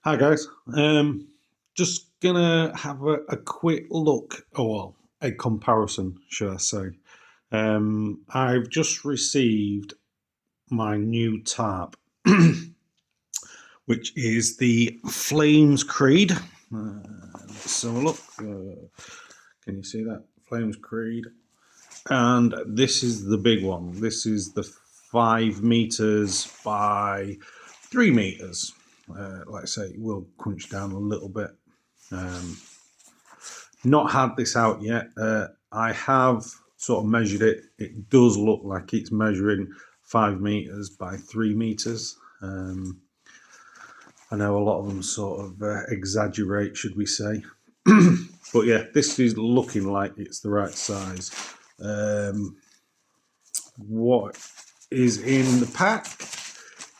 Hi guys. Just gonna have a quick look, or well, a comparison, should I say? I've just received my new tarp, which is the Flames Creed. Let's have a look. Can you see that? Flames Creed, and this is the big one. This is the 5 meters by 3 meters. Like I say, we'll crunch down a little bit. Um, Not had this out yet. I have sort of measured it. It does look like it's measuring 5 meters by 3 meters. I know a lot of them sort of exaggerate, should we say. But yeah, this is looking like it's the right size. What is in the pack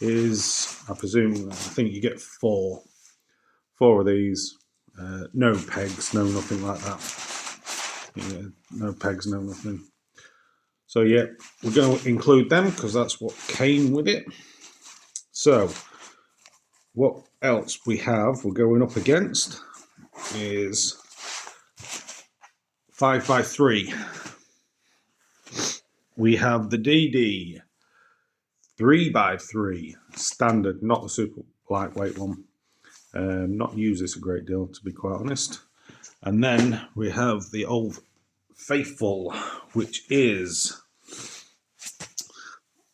is, I think you get four of these. No pegs, no nothing like that. Yeah, no pegs, no nothing. So yeah, we're going to include them because that's what came with it. So what else we're going up against is 5x3. We have the DD 3x3 standard, not the super lightweight one. Not use this a great deal, to be quite honest. And then we have the old faithful, which is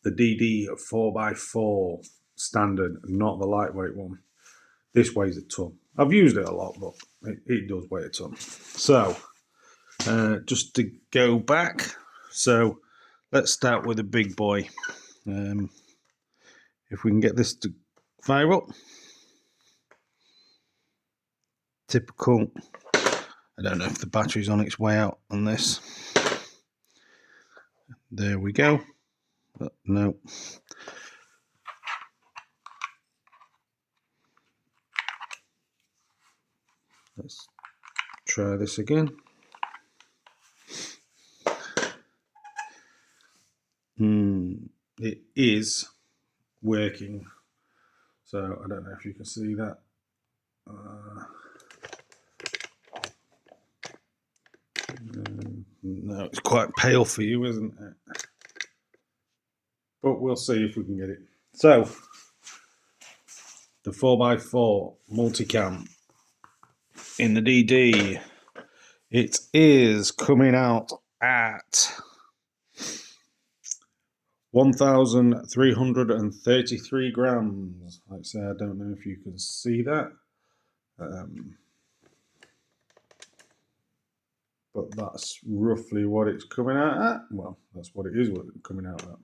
the DD 4x4 standard, not the lightweight one. This weighs a ton. I've used it a lot, but it does weigh a ton. So, just to go back, so let's start with a big boy. If we can get this to fire up. Typical. I don't know if the battery's on its way out on this. There we go. But no. Let's try this again. It is working. So I don't know if you can see that. No, it's quite pale for you, isn't it? But we'll see if we can get it. So, the 4x4 multicam in the DD, it is coming out at 1,333 grams. Like I say, I don't know if you can see that. But that's roughly what it's coming out at. Well, that's what it is coming out at.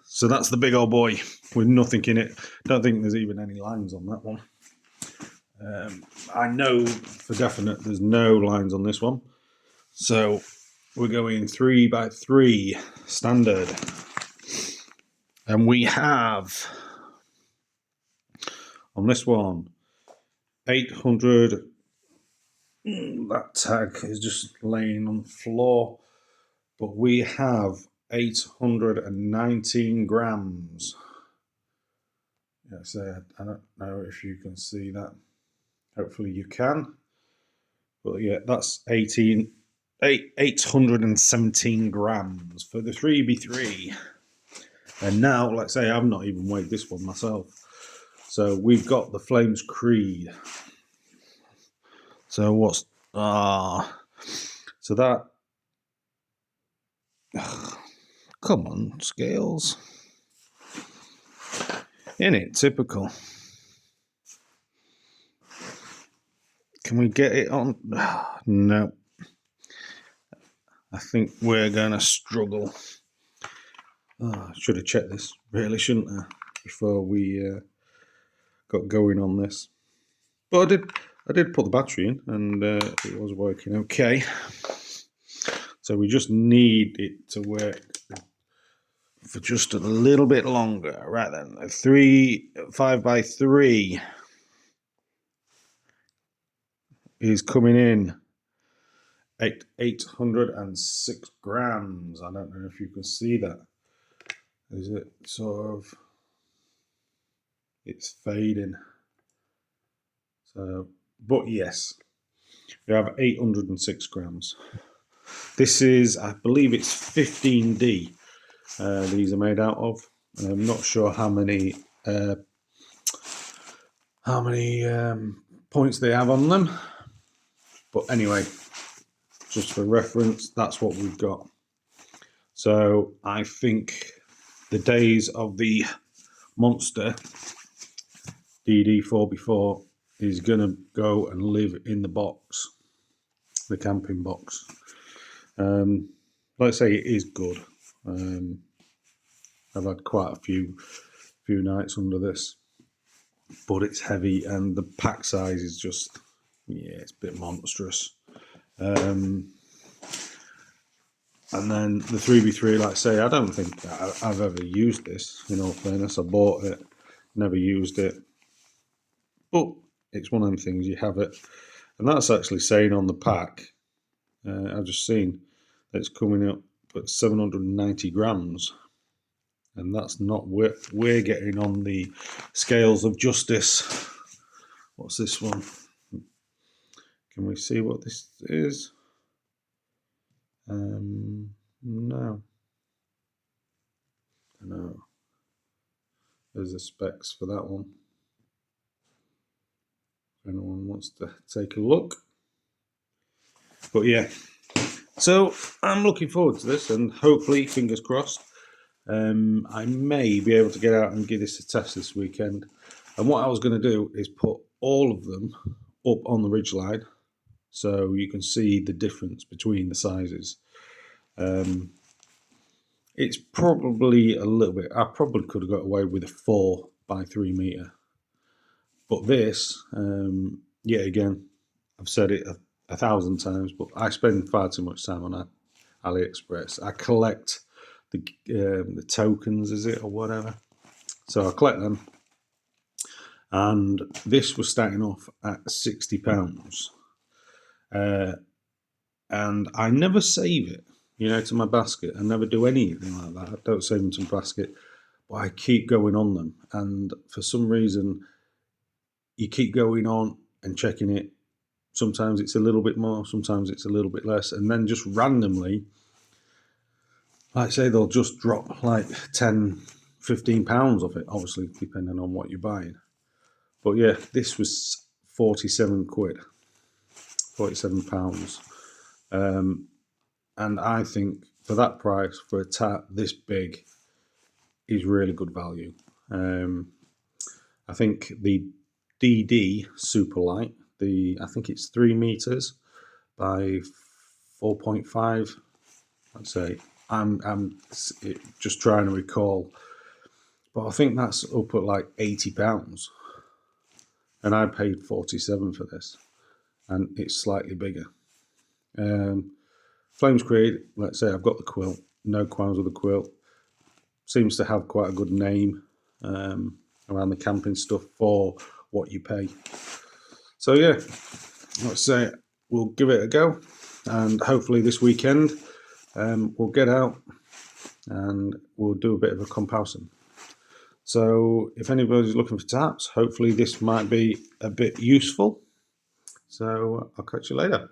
So that's the big old boy with nothing in it. Don't think there's even any lines on that one. I know for definite there's no lines on this one. So we're going 3x3 standard. And we have on this one 800. That tag is just laying on the floor. But we have 819 grams. Yes, I don't know if you can see that. Hopefully you can. But yeah, that's 817 grams for the 3x3. And now, let's say I've not even weighed this one myself. So we've got the Flames Creed. So what's so that come on, scales. Isn't it typical? Can we get it on? No. I think we're going to struggle. I should have checked this, really, shouldn't I, before we got going on this. But I did put the battery in, and it was working okay. So we just need it to work for just a little bit longer. Right then, 5x3 is coming in 806 grams. I don't know if you can see that. Is it sort of It's fading. So, but yes, we have 806 grams. This is, I believe it's 15D. These are made out of. I'm not sure how many points they have on them, but anyway, just for reference, that's what we've got. So I think the days of the monster DD4x4 is gonna go and live in the box, the camping box. Like I say, it is good. I've had quite a few nights under this, but it's heavy and the pack size is just, yeah, it's a bit monstrous. And then the 3x3, like I say, I don't think I've ever used this, in all fairness. I bought it, never used it, but it's one of them things, you have it. And that's actually saying on the pack, I've just seen that it's coming up at 790 grams. And that's not what we're getting on the scales of justice. What's this one? Can we see what this is? No. There's the specs for that one. If anyone wants to take a look. But yeah, so I'm looking forward to this, and hopefully, fingers crossed, I may be able to get out and give this a test this weekend. And what I was going to do is put all of them up on the ridgeline, so you can see the difference between the sizes. It's probably a little bit, I probably could have got away with a 4x3 meter, but this, yet again, I've said it a thousand times, but I spend far too much time on AliExpress. I collect the tokens, is it, or whatever, so I collect them, and this was starting off at £60, and I never save it, you know, to my basket. I never do anything like that. I don't save them to my basket, but I keep going on them, and for some reason you keep going on and checking it. Sometimes it's a little bit more, sometimes it's a little bit less, and then just randomly, like I say, they'll just drop like 10, 15 pounds off it, obviously depending on what you're buying. But yeah, this was 47 quid, 47 pounds. And I think for that price, for a tarp this big, is really good value. I think the DD Superlight, I think it's 3 meters by 4.5. I'd say I'm just trying to recall, but I think that's up at like £80, and I paid 47 for this, and it's slightly bigger. Flames Creed, let's say I've got the quilt, no qualms with the quilt. Seems to have quite a good name around the camping stuff for what you pay. So yeah, let's say we'll give it a go, and hopefully this weekend we'll get out and we'll do a bit of a comparison. So if anybody's looking for tarps, hopefully this might be a bit useful. So I'll catch you later.